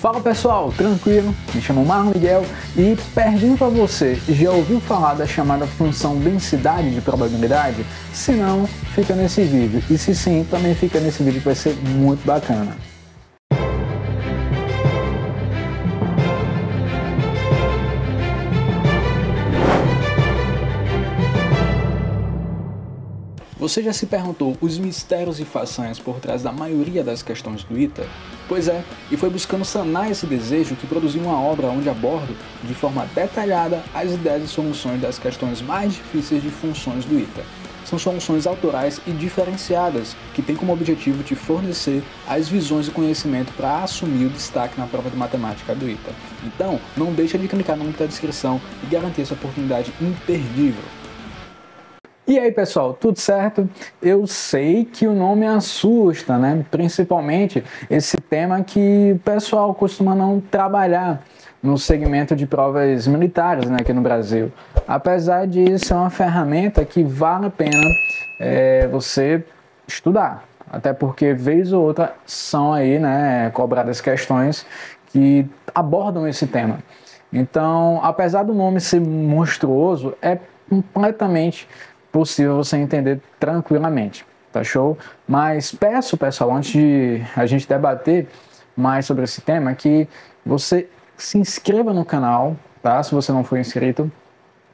Fala pessoal, tranquilo? Me chamo Marlon Miguel e pergunto a você, já ouviu falar da chamada função densidade de probabilidade? Se não, fica nesse vídeo, e se sim, também fica nesse vídeo que vai ser muito bacana. Você já se perguntou os mistérios e façanhas por trás da maioria das questões do ITA? Pois é, e foi buscando sanar esse desejo que produzi uma obra onde abordo, de forma detalhada, as ideias e soluções das questões mais difíceis de funções do ITA. São soluções autorais e diferenciadas, que têm como objetivo te fornecer as visões e conhecimento para assumir o destaque na prova de matemática do ITA. Então, não deixa de clicar no link da descrição e garantir essa oportunidade imperdível. E aí pessoal, tudo certo? Eu sei que o nome assusta, né? Principalmente esse tema que o pessoal costuma não trabalhar no segmento de provas militares, né, aqui no Brasil. Apesar de ser uma ferramenta que vale a pena você estudar. Até porque vez ou outra são aí, né, cobradas questões que abordam esse tema. Então, apesar do nome ser monstruoso, é completamente possível você entender tranquilamente, tá show? Mas peço, pessoal, antes de a gente debater mais sobre esse tema, que você se inscreva no canal, tá? Se você não for inscrito.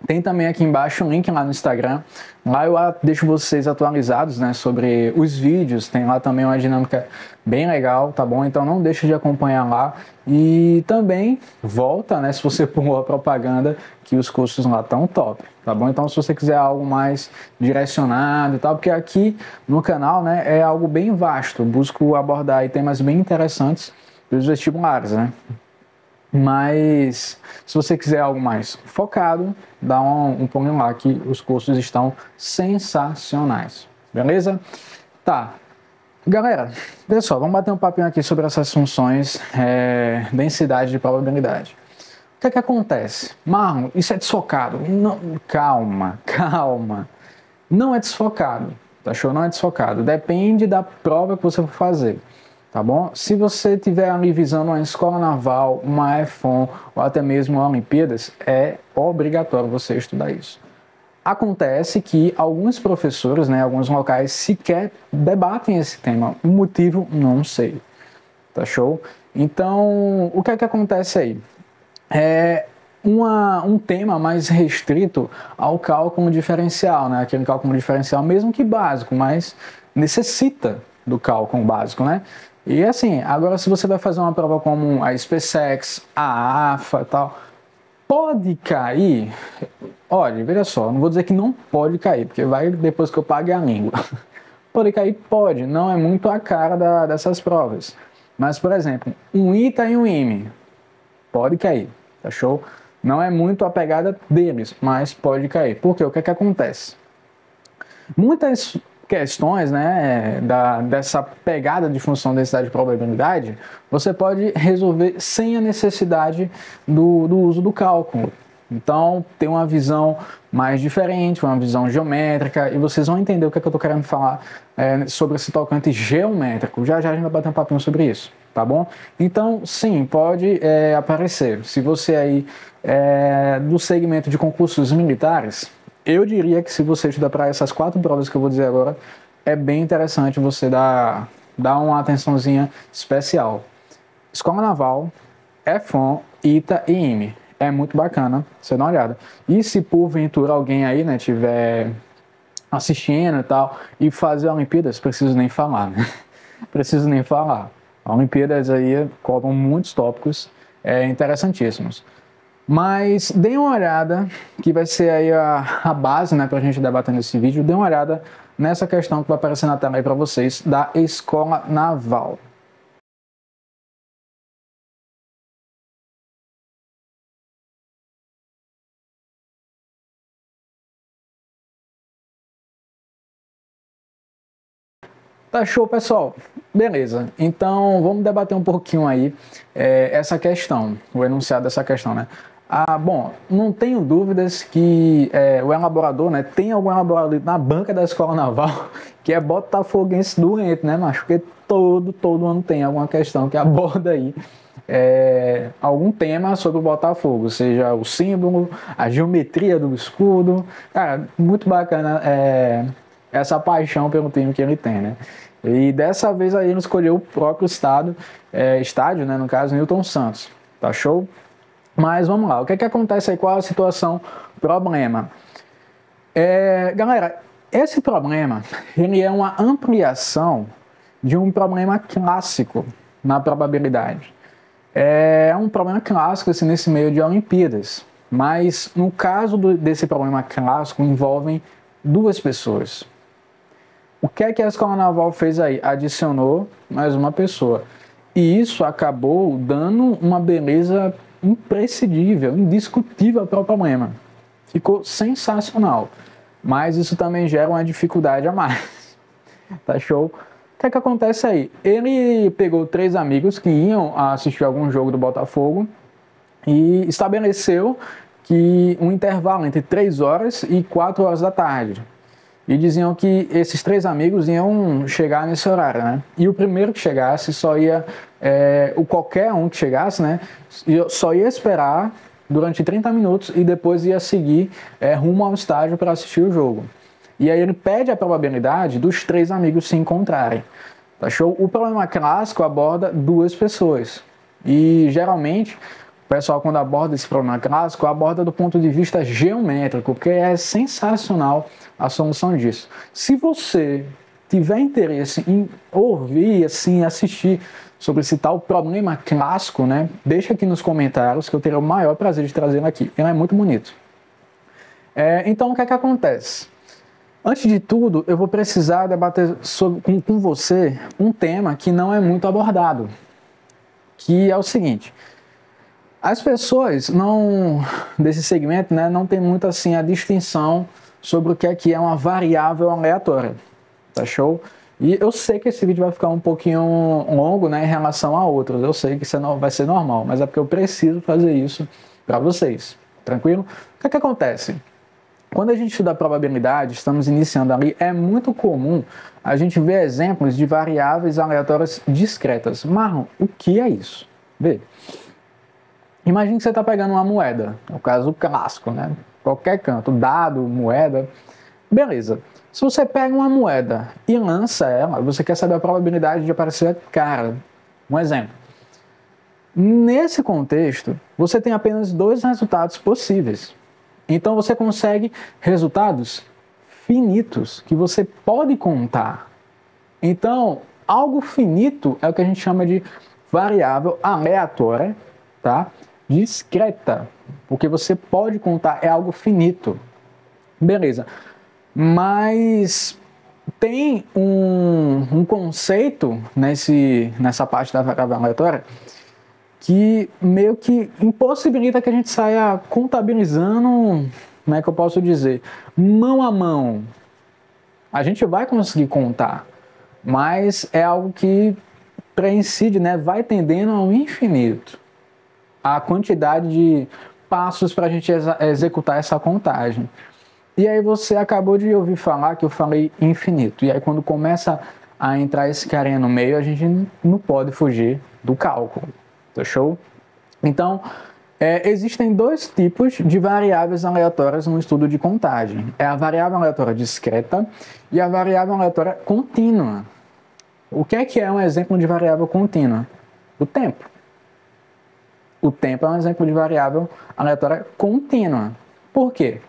Tem também aqui embaixo um link lá no Instagram. Lá eu deixo vocês atualizados, né, sobre os vídeos. Tem lá também uma dinâmica bem legal, tá bom? Então não deixe de acompanhar lá. E também volta, né, se você pulou a propaganda, que os cursos lá estão top, tá bom? Então se você quiser algo mais direcionado e tal, porque aqui no canal, né, é algo bem vasto. Eu busco abordar aí temas bem interessantes dos vestibulares, né? Mas se você quiser algo mais focado, dá um pulinho lá que os cursos estão sensacionais, beleza? Tá, galera, pessoal, vamos bater um papinho aqui sobre essas funções densidade de probabilidade. O que é que acontece? Marlon, isso é desfocado. Não, calma. Não é desfocado, tá show? Não é desfocado, depende da prova que você for fazer. Tá bom? Se você estiver ali visando uma escola naval, uma EFON ou até mesmo Olimpíadas, é obrigatório você estudar isso. Acontece que alguns professores, né, alguns locais sequer debatem esse tema. O motivo, não sei. Tá show? Então, o que é que acontece aí? É um tema mais restrito ao cálculo diferencial, né? Aquele cálculo diferencial mesmo que básico, mas necessita do cálculo básico, né? E assim, agora se você vai fazer uma prova como a SpaceX, a AFA e tal, pode cair? Olha, veja só, não vou dizer que não pode cair, porque vai depois que eu pague a língua. Pode cair? Pode, não é muito a cara dessas provas. Mas, por exemplo, um ITA e um IME, pode cair, tá show? Não é muito a pegada deles, mas pode cair. Por quê? O que é que acontece? Muitas questões, né, dessa pegada de função densidade de probabilidade, você pode resolver sem a necessidade do uso do cálculo. Então, tem uma visão mais diferente, uma visão geométrica, e vocês vão entender o que é que eu estou querendo falar sobre esse tocante geométrico. Já já a gente vai bater um papinho sobre isso, tá bom? Então, sim, pode aparecer. Se você aí do segmento de concursos militares, eu diria que se você estudar para essas 4 provas que eu vou dizer agora, é bem interessante você dar uma atençãozinha especial. Escola Naval, EFON, ITA e IME. É muito bacana, você dá uma olhada. E se porventura alguém aí, né, tiver assistindo e tal, e fazer Olimpíadas, preciso nem falar, né? Preciso nem falar. Olimpíadas aí cobram muitos tópicos interessantíssimos. Mas dê uma olhada, que vai ser aí a base, né, pra gente debater nesse vídeo. Dê uma olhada nessa questão que vai aparecer na tela aí pra vocês, da Escola Naval. Tá show, pessoal? Beleza, então vamos debater um pouquinho aí essa questão, o enunciado dessa questão, né? Bom, não tenho dúvidas que o elaborador, né, tem algum elaborador na banca da Escola Naval que é botafoguense doente, né, macho? Porque todo ano tem alguma questão que aborda aí algum tema sobre o Botafogo, seja o símbolo, a geometria do escudo. Cara, muito bacana essa paixão pelo time que ele tem, né? E dessa vez aí ele escolheu o próprio estádio, né, no caso, Newton Santos. Tá show? Mas vamos lá, o que é que acontece aí? Qual a situação? Problema. Galera, esse problema, ele é uma ampliação de um problema clássico na probabilidade. É um problema clássico assim, nesse meio de Olimpíadas, mas no caso desse problema clássico envolvem duas pessoas. O que é que a Escola Naval fez aí? Adicionou mais uma pessoa. E isso acabou dando uma beleza imprescindível, indiscutível para o problema. Ficou sensacional. Mas isso também gera uma dificuldade a mais. Tá show? O que é que acontece aí? Ele pegou 3 amigos que iam assistir algum jogo do Botafogo e estabeleceu que um intervalo entre 3 horas e 4 horas da tarde. E diziam que esses 3 amigos iam chegar nesse horário, né? E o primeiro que chegasse só ia... qualquer um que chegasse, né? Só ia esperar durante 30 minutos e depois ia seguir rumo ao estádio para assistir o jogo. E aí ele pede a probabilidade dos 3 amigos se encontrarem. Tá show? O problema clássico aborda 2 pessoas. E geralmente o pessoal, quando aborda esse problema clássico, aborda do ponto de vista geométrico, porque é sensacional a solução disso. Se você tiver interesse em ouvir, assim, assistir sobre esse tal problema clássico, né, deixa aqui nos comentários que eu terei o maior prazer de trazer aqui. Ele é muito bonito. Então, o que é que acontece? Antes de tudo, eu vou precisar debater com você um tema que não é muito abordado, que é o seguinte: as pessoas desse segmento, né, não tem muito assim a distinção sobre o que é uma variável aleatória, tá show? E eu sei que esse vídeo vai ficar um pouquinho longo, né, em relação a outros, eu sei que isso vai ser normal, mas é porque eu preciso fazer isso para vocês, tranquilo? O que acontece? Quando a gente estuda a probabilidade, estamos iniciando ali, é muito comum a gente ver exemplos de variáveis aleatórias discretas. Marlon, o que é isso? Vê. Imagine que você está pegando uma moeda, no caso clássico, né? Qualquer canto, dado, moeda. Beleza. Se você pega uma moeda e lança ela, você quer saber a probabilidade de aparecer a cara. Um exemplo. Nesse contexto, você tem apenas 2 resultados possíveis. Então você consegue resultados finitos que você pode contar. Então, algo finito é o que a gente chama de variável aleatória, tá? Discreta, porque você pode contar, é algo finito. Beleza. Mas tem um conceito nessa parte da variável aleatória que meio que impossibilita que a gente saia contabilizando, como é que eu posso dizer, mão a mão. A gente vai conseguir contar, mas é algo que preincide, né, vai tendendo ao infinito. A quantidade de passos para a gente executar essa contagem. E aí você acabou de ouvir falar que eu falei infinito. E aí quando começa a entrar esse carinha no meio, a gente não pode fugir do cálculo. Tá show? Então, existem 2 tipos de variáveis aleatórias no estudo de contagem. É a variável aleatória discreta e a variável aleatória contínua. O que é um exemplo de variável contínua? O tempo. O tempo é um exemplo de variável aleatória contínua. Por quê?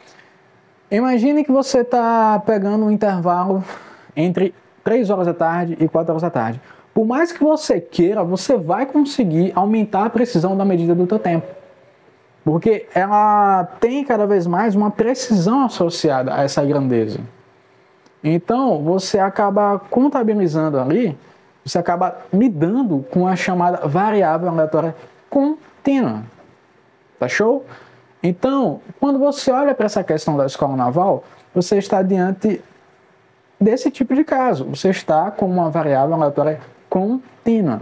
Imagine que você está pegando um intervalo entre 3 horas da tarde e 4 horas da tarde. Por mais que você queira, você vai conseguir aumentar a precisão da medida do teu tempo. Porque ela tem cada vez mais uma precisão associada a essa grandeza. Então, você acaba contabilizando ali, você acaba lidando com a chamada variável aleatória contínua. Tá show? Então, quando você olha para essa questão da Escola Naval, você está diante desse tipo de caso. Você está com uma variável aleatória contínua.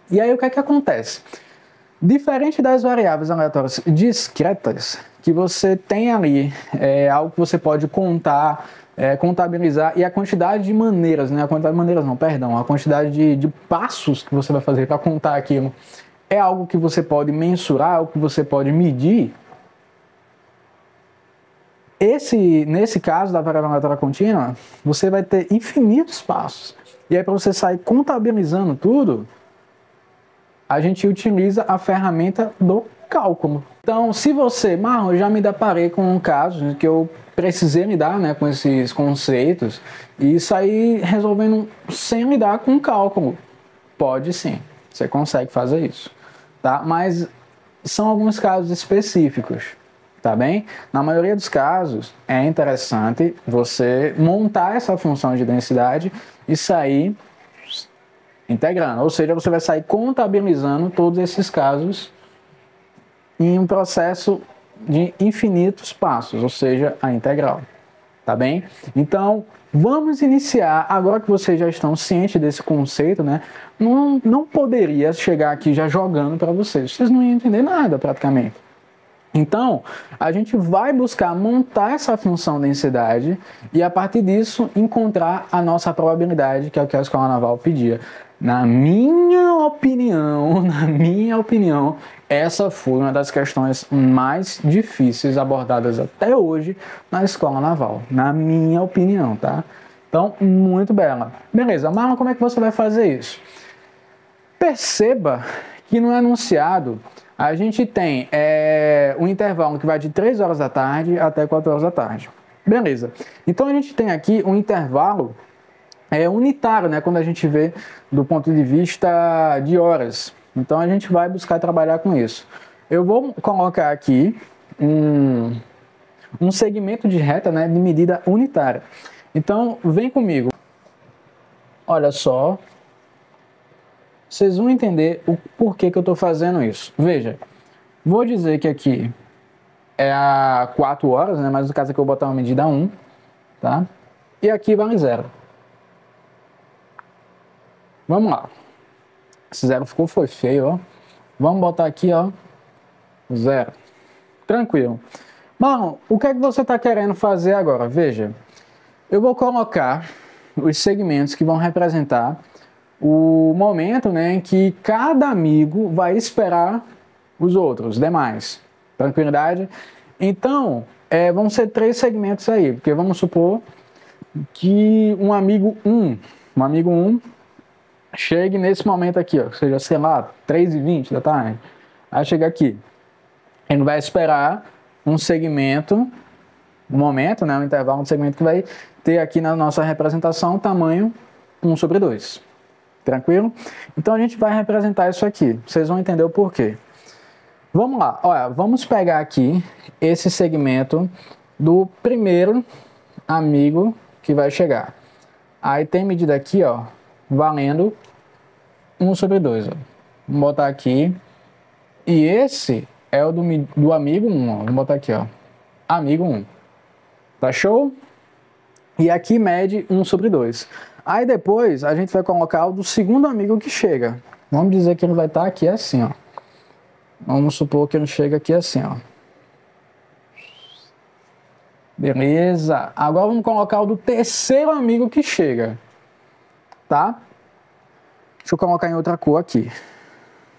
E aí o que acontece? Diferente das variáveis aleatórias discretas, que você tem ali algo que você pode contar contabilizar, e a quantidade de maneiras, né? A quantidade de maneiras não, perdão, a quantidade de passos que você vai fazer para contar aquilo é algo que você pode mensurar, algo que você pode medir. Nesse caso da variável aleatória contínua, você vai ter infinitos passos. E aí, para você sair contabilizando tudo, a gente utiliza a ferramenta do cálculo. Então, se você, eu já me deparei com um caso em que eu precisei lidar, né, com esses conceitos e sair resolvendo sem lidar com cálculo. Pode sim, você consegue fazer isso, tá? Mas são alguns casos específicos, tá bem? Na maioria dos casos, é interessante você montar essa função de densidade e sair integrando, ou seja, você vai sair contabilizando todos esses casos em um processo de infinitos passos, ou seja, a integral, tá bem? Então, vamos iniciar, agora que vocês já estão cientes desse conceito, né? Não poderia chegar aqui já jogando para vocês não iam entender nada praticamente. Então, a gente vai buscar montar essa função densidade e, a partir disso, encontrar a nossa probabilidade, que é o que a Escola Naval pedia. Na minha opinião, essa foi uma das questões mais difíceis abordadas até hoje na Escola Naval. Na minha opinião, tá? Então, muito bela. Beleza, Marlon, como é que você vai fazer isso? Perceba que no enunciado a gente tem um intervalo que vai de 3 horas da tarde até 4 horas da tarde. Beleza. Então a gente tem aqui um intervalo unitário, né? Quando a gente vê do ponto de vista de horas. Então a gente vai buscar trabalhar com isso. Eu vou colocar aqui um segmento de reta, né, de medida unitária. Então vem comigo. Olha só. Vocês vão entender o porquê que eu estou fazendo isso. Veja, vou dizer que aqui é a 4 horas, né? Mas no caso aqui eu vou botar uma medida 1, tá? E aqui vale 0. Vamos lá. Esse 0 foi feio, ó. Vamos botar aqui, ó, 0. Tranquilo. Bom, o que é que você está querendo fazer agora? Veja, eu vou colocar os segmentos que vão representar o momento, né, em que cada amigo vai esperar os outros, demais. Tranquilidade? Então, vão ser 3 segmentos aí, porque vamos supor que um amigo 1 chegue nesse momento aqui, ó, seja, sei lá, 3h20 da tarde. Aí chega aqui. Ele vai esperar um segmento, um momento, né, um intervalo, um segmento que vai ter aqui na nossa representação tamanho 1/2. Tranquilo? Então a gente vai representar isso aqui. Vocês vão entender o porquê. Vamos lá. Olha, vamos pegar aqui esse segmento do primeiro amigo que vai chegar. Aí tem medida aqui, ó, valendo 1/2. Ó. Vamos botar aqui. E esse é o do amigo 1. Ó. Vamos botar aqui, ó. Amigo 1. Tá show? E aqui mede 1/2. Aí depois a gente vai colocar o do segundo amigo que chega. Vamos dizer que ele vai estar aqui assim, ó. Vamos supor que ele chega aqui assim, ó. Beleza. Agora vamos colocar o do terceiro amigo que chega. Tá? Deixa eu colocar em outra cor aqui.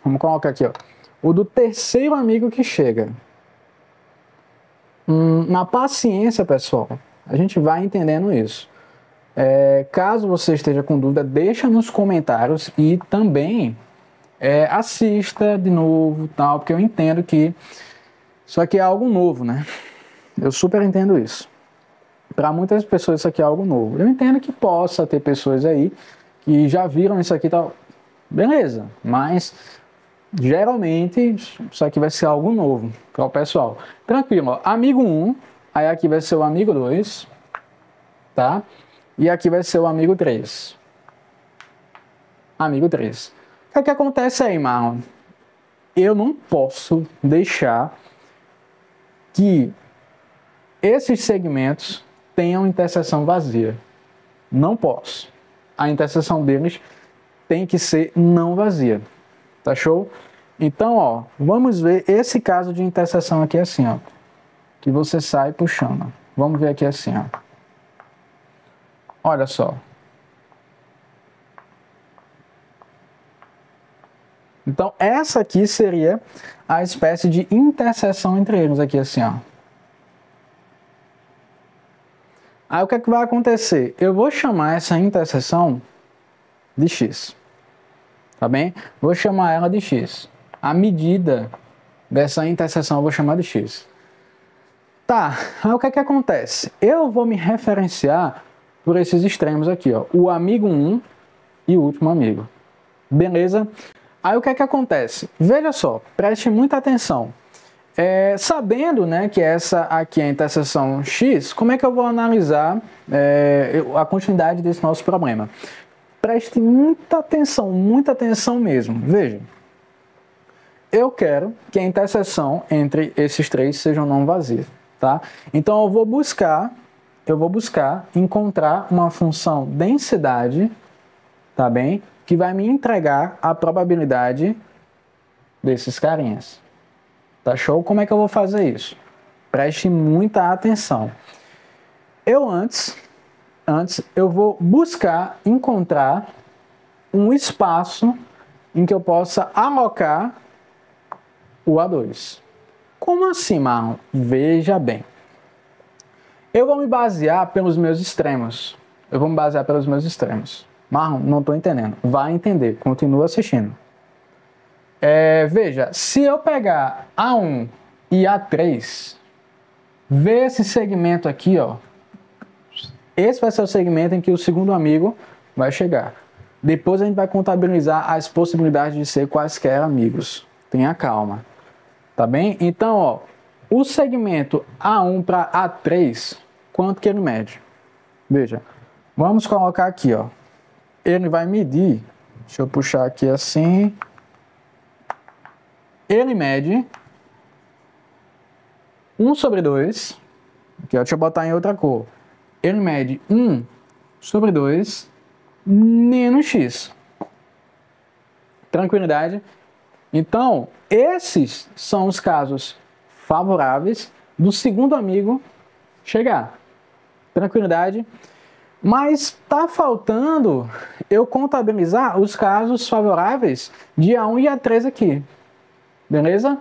Vamos colocar aqui, ó. O do terceiro amigo que chega. Na paciência, pessoal, a gente vai entendendo isso. Caso você esteja com dúvida, deixa nos comentários e também assista de novo, tal, porque eu entendo que isso aqui é algo novo, né? Eu super entendo isso. Para muitas pessoas isso aqui é algo novo. Eu entendo que possa ter pessoas aí que já viram isso aqui e tal. Beleza, mas geralmente isso aqui vai ser algo novo para o pessoal. Tranquilo, ó. Amigo 1, aí aqui vai ser o amigo 2, tá? E aqui vai ser o amigo 3. Amigo 3. O que acontece aí, Marlon? Eu não posso deixar que esses segmentos tenham interseção vazia. Não posso. A interseção deles tem que ser não vazia. Tá show? Então, ó, vamos ver esse caso de interseção aqui assim, ó. Que você sai puxando. Vamos ver aqui assim, ó. Olha só. Então, essa aqui seria a espécie de interseção entre eles aqui, assim, ó. Aí, o que é que vai acontecer? Eu vou chamar essa interseção de x, tá bem? Vou chamar ela de x. A medida dessa interseção eu vou chamar de x. Tá, aí o que é que acontece? Eu vou me referenciar por esses extremos aqui, ó. O amigo 1 e o último amigo. Beleza? Aí o que é que acontece? Veja só, preste muita atenção. Sabendo, né, que essa aqui é a interseção x, como é que eu vou analisar a continuidade desse nosso problema? Preste muita atenção mesmo. Veja, eu quero que a interseção entre esses três seja não vazia, tá? Então eu vou buscar encontrar uma função densidade, tá bem? Que vai me entregar a probabilidade desses carinhas. Tá show? Como é que eu vou fazer isso? Preste muita atenção. Antes eu vou buscar encontrar um espaço em que eu possa alocar o A2. Como assim, Marlon? Veja bem. Eu vou me basear pelos meus extremos. Marlon, não estou entendendo. Vai entender. Continua assistindo. Veja, se eu pegar A1 e A3, vê esse segmento aqui, ó. Esse vai ser o segmento em que o segundo amigo vai chegar. Depois a gente vai contabilizar as possibilidades de ser quaisquer amigos. Tenha calma. Tá bem? Então, ó, o segmento A1 para A3, quanto que ele mede? Veja, vamos colocar aqui, ó. Ele vai medir, deixa eu puxar aqui assim. Ele mede 1/2, aqui, ó, deixa eu botar em outra cor. Ele mede 1/2 menos x. Tranquilidade? Então, esses são os casos favoráveis do segundo amigo chegar. Tranquilidade? Mas tá faltando eu contabilizar os casos favoráveis de A1 e A3 aqui. Beleza?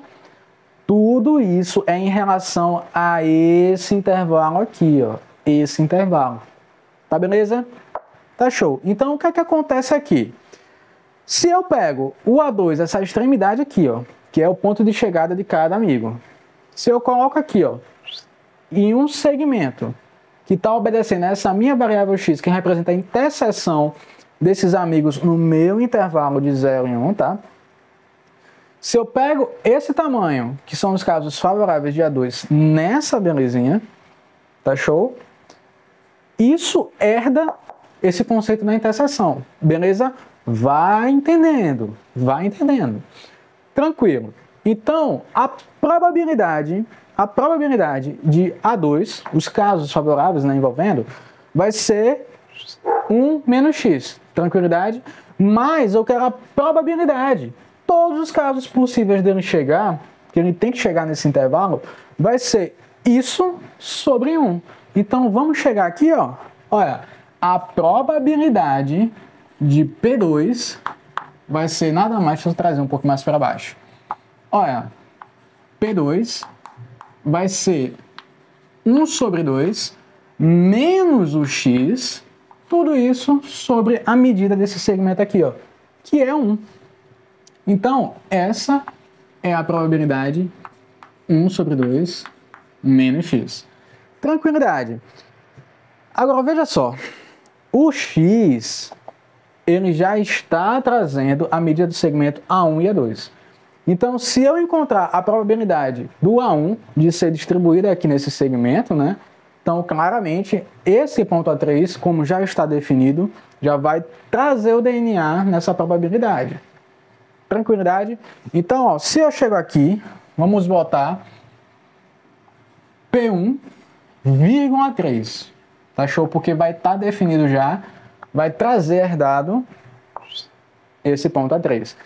Tudo isso é em relação a esse intervalo aqui, ó. Esse intervalo. Tá beleza? Tá show. Então, o que é que acontece aqui? Se eu pego o A2, essa extremidade aqui, ó, que é o ponto de chegada de cada amigo. Se eu coloco aqui, ó, em um segmento que está obedecendo a essa minha variável x, que representa a interseção desses amigos no meu intervalo de 0 e 1, tá? Se eu pego esse tamanho, que são os casos favoráveis de A2, nessa belezinha, tá show? Isso herda esse conceito da interseção, beleza? Vai entendendo. Tranquilo. Então, a probabilidade de A2, os casos favoráveis, né, envolvendo, vai ser 1 menos x. Tranquilidade? Mas eu quero a probabilidade. Todos os casos possíveis dele chegar, que ele tem que chegar nesse intervalo, vai ser isso sobre 1. Então, vamos chegar aqui, ó. Olha, a probabilidade de P2 vai ser nada mais, deixa eu trazer um pouco mais para baixo. Olha, P2 vai ser 1/2 menos o x, tudo isso sobre a medida desse segmento aqui, ó, que é 1. Então, essa é a probabilidade 1/2 menos x. Tranquilidade. Agora, veja só. O x, ele já está trazendo a medida do segmento A1 e A2. Então, se eu encontrar a probabilidade do A1 de ser distribuída aqui nesse segmento, né? Então, claramente, esse ponto A3, como já está definido, já vai trazer o DNA nessa probabilidade. Tranquilidade? Então, ó, se eu chego aqui, vamos botar P1, 3. Tá show? Porque vai estar definido já, vai trazer herdado esse ponto A3,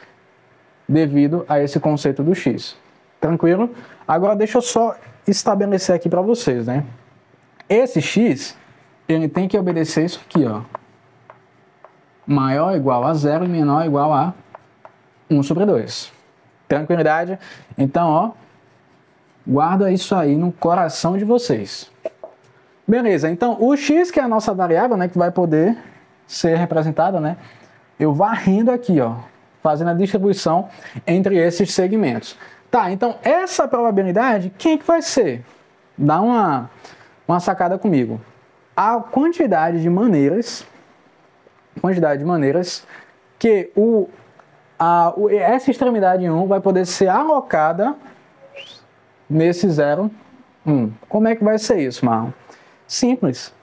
devido a esse conceito do x. Tranquilo? Agora deixa eu só estabelecer aqui para vocês, né? Esse x, ele tem que obedecer isso aqui, ó. Maior ou igual a 0 e menor ou igual a 1 sobre 2. Tranquilidade? Então, ó, guarda isso aí no coração de vocês. Beleza, então o x, que é a nossa variável, né, que vai poder ser representada, né, eu varrendo aqui, ó, fazendo a distribuição entre esses segmentos. Tá, então essa probabilidade, quem que vai ser? Dá uma sacada comigo. A quantidade de maneiras que essa extremidade 1 vai poder ser alocada nesse 0, 1. Como é que vai ser isso, Marlon? Simples.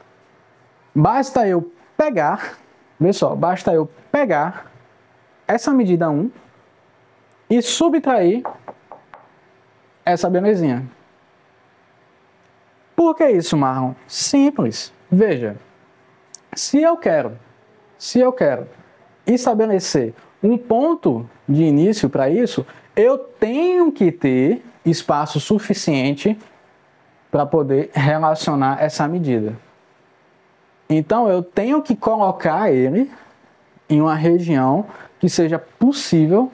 Basta eu pegar, vê só, basta eu pegar essa medida 1 e subtrair essa belezinha. Por que isso, Marlon? Simples. Veja, se eu quero estabelecer um ponto de início para isso, eu tenho que ter espaço suficiente para poder relacionar essa medida. Então, eu tenho que colocar ele em uma região que seja possível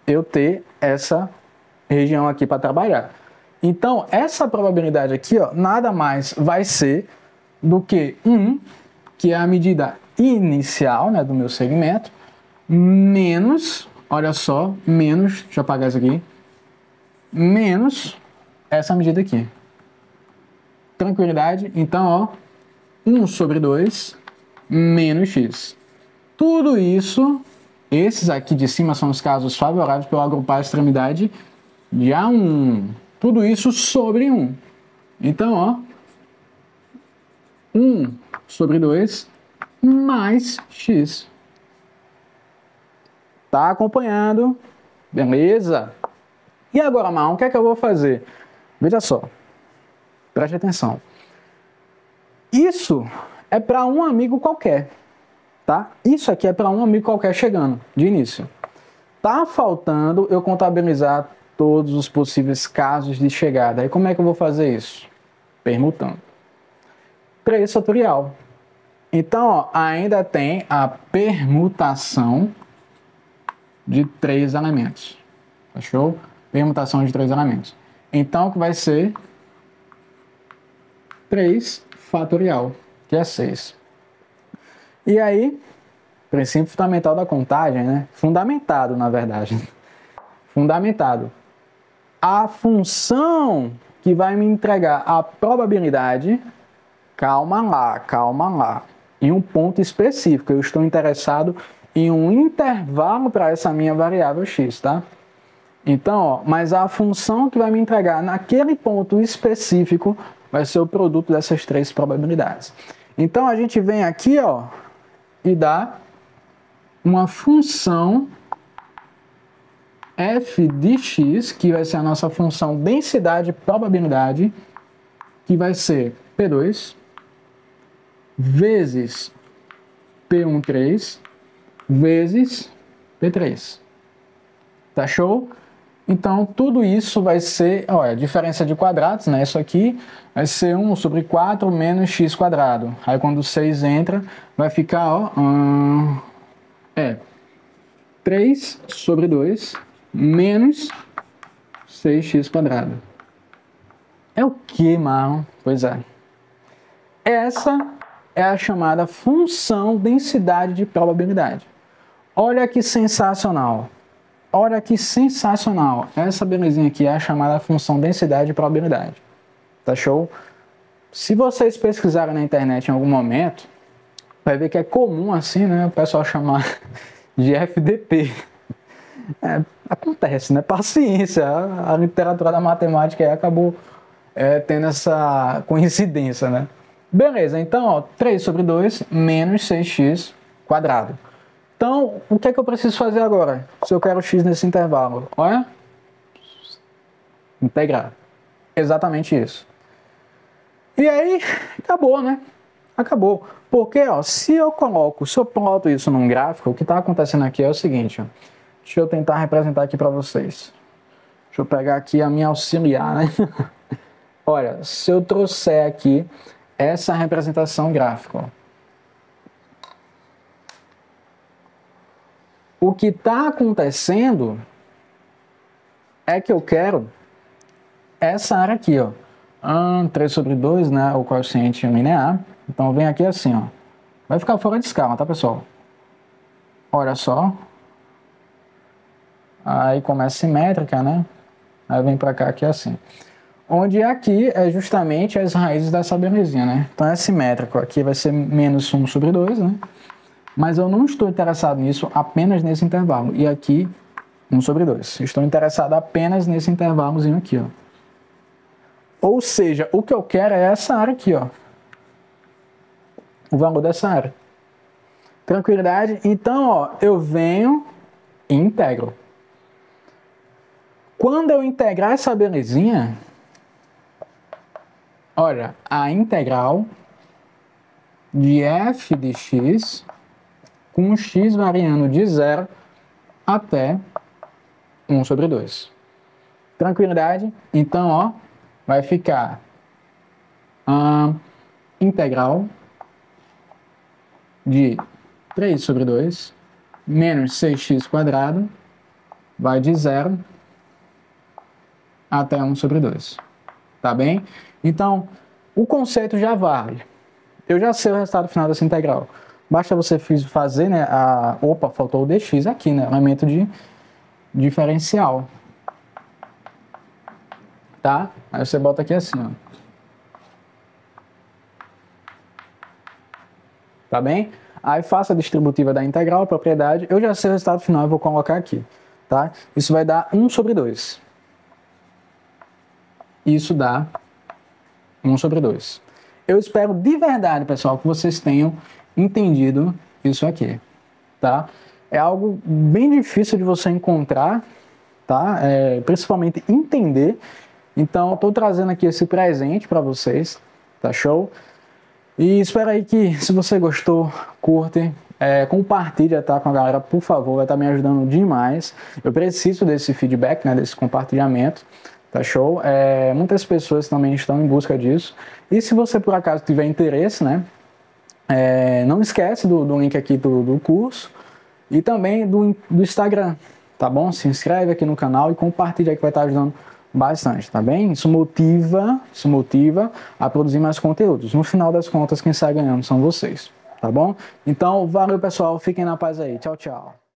eu ter essa região aqui para trabalhar. Então, essa probabilidade aqui, ó, nada mais vai ser do que 1, que é a medida inicial, né, do meu segmento, menos, olha só, menos, deixa eu apagar isso aqui, menos essa medida aqui. Tranquilidade? Então, ó, 1 sobre 2 menos x. Tudo isso, esses aqui de cima são os casos favoráveis para eu agrupar a extremidade de A1. Tudo isso sobre 1. Então, ó, 1 sobre 2 mais x. Tá acompanhando? Beleza? E agora, Marlon, o que é que eu vou fazer? Veja só. Preste atenção. Isso é para um amigo qualquer, tá? Isso aqui é para um amigo qualquer chegando, de início. Tá faltando eu contabilizar todos os possíveis casos de chegada. Aí como é que eu vou fazer isso? Permutando. 3 fatorial. Então, ó, ainda tem a permutação de 3 elementos. Fechou? Permutação de 3 elementos. Então, o que vai ser 3 fatorial, que é 6. E aí, princípio fundamental da contagem, né? Fundamentado, na verdade. Fundamentado. A função que vai me entregar a probabilidade, calma lá, em um ponto específico. Eu estou interessado em um intervalo para essa minha variável x, tá? Então, ó, mas a função que vai me entregar naquele ponto específico vai ser o produto dessas 3 probabilidades. Então, a gente vem aqui, ó, e dá uma função f de x, que vai ser a nossa função densidade-probabilidade, que vai ser P2 vezes P13 vezes P3. Tá show? Então, tudo isso vai ser, olha, diferença de quadrados, né? Isso aqui vai ser 1 sobre 4 menos x quadrado. Aí, quando o 6 entra, vai ficar, ó, 3 sobre 2 menos 6x quadrado. É o que, Marlon? Pois é. Essa é a chamada função densidade de probabilidade. Olha que sensacional. Olha que sensacional. Essa belezinha aqui é a chamada função densidade de probabilidade. Tá show? Se vocês pesquisarem na internet em algum momento, vai ver que é comum assim, né? O pessoal chamar de FDP. Acontece, né? Paciência. A literatura da matemática aí acabou tendo essa coincidência, né? Beleza, então, ó, 3 sobre 2 menos 6x quadrado. Então, o que é que eu preciso fazer agora? Se eu quero x nesse intervalo? Olha. Integrar. Exatamente isso. E aí, acabou, né? Acabou. Porque, ó, se eu ploto isso num gráfico, o que está acontecendo aqui é o seguinte, ó. Deixa eu tentar representar aqui para vocês. Deixa eu pegar aqui a minha auxiliar, né? Olha, se eu trouxer aqui essa representação gráfica. Ó. O que está acontecendo é que eu quero essa área aqui, ó. 3/2, né, o quociente linear. Então vem aqui assim, ó. Vai ficar fora de escala, tá, pessoal? Olha só. Aí começa simétrica, né? Aí vem pra cá aqui assim. Onde aqui é justamente as raízes dessa belezinha, né? Então é simétrico. Aqui vai ser menos 1/2, né? Mas eu não estou interessado nisso apenas nesse intervalo. E aqui, 1/2. Estou interessado apenas nesse intervalozinho aqui, ó. Ou seja, o que eu quero é essa área aqui, ó. O valor dessa área. Tranquilidade? Então, ó, eu venho e integro. Quando eu integrar essa belezinha, olha, a integral de f de x com x variando de 0 até 1/2. Tranquilidade? Então, ó, vai ficar integral de 3/2 menos 6x² vai de 0 até 1/2. Tá bem? Então, o conceito já vale. Eu já sei o resultado final dessa integral. Basta você fazer, né, Opa, faltou o dx aqui, né? Elemento de diferencial. Tá? Aí você bota aqui assim, ó. Tá bem? Aí faça a distributiva da integral, a propriedade. Eu já sei o resultado final, eu vou colocar aqui. Tá? Isso vai dar 1/2. Isso dá 1/2. Eu espero de verdade, pessoal, que vocês tenham entendido isso aqui, tá? É algo bem difícil de você encontrar, tá? Principalmente entender. Então, eu estou trazendo aqui esse presente para vocês, tá show? E espero aí que, se você gostou, curte, compartilha, tá, com a galera, por favor, vai estar me ajudando demais. Eu preciso desse feedback, né, desse compartilhamento. Tá show? Muitas pessoas também estão em busca disso. E se você por acaso tiver interesse, né? Não esquece do link aqui do curso e também do Instagram, tá bom? Se inscreve aqui no canal e compartilha que vai estar ajudando bastante, tá bem? Isso motiva a produzir mais conteúdos. No final das contas, quem sai ganhando são vocês, tá bom? Então, valeu pessoal, fiquem na paz aí. Tchau, tchau.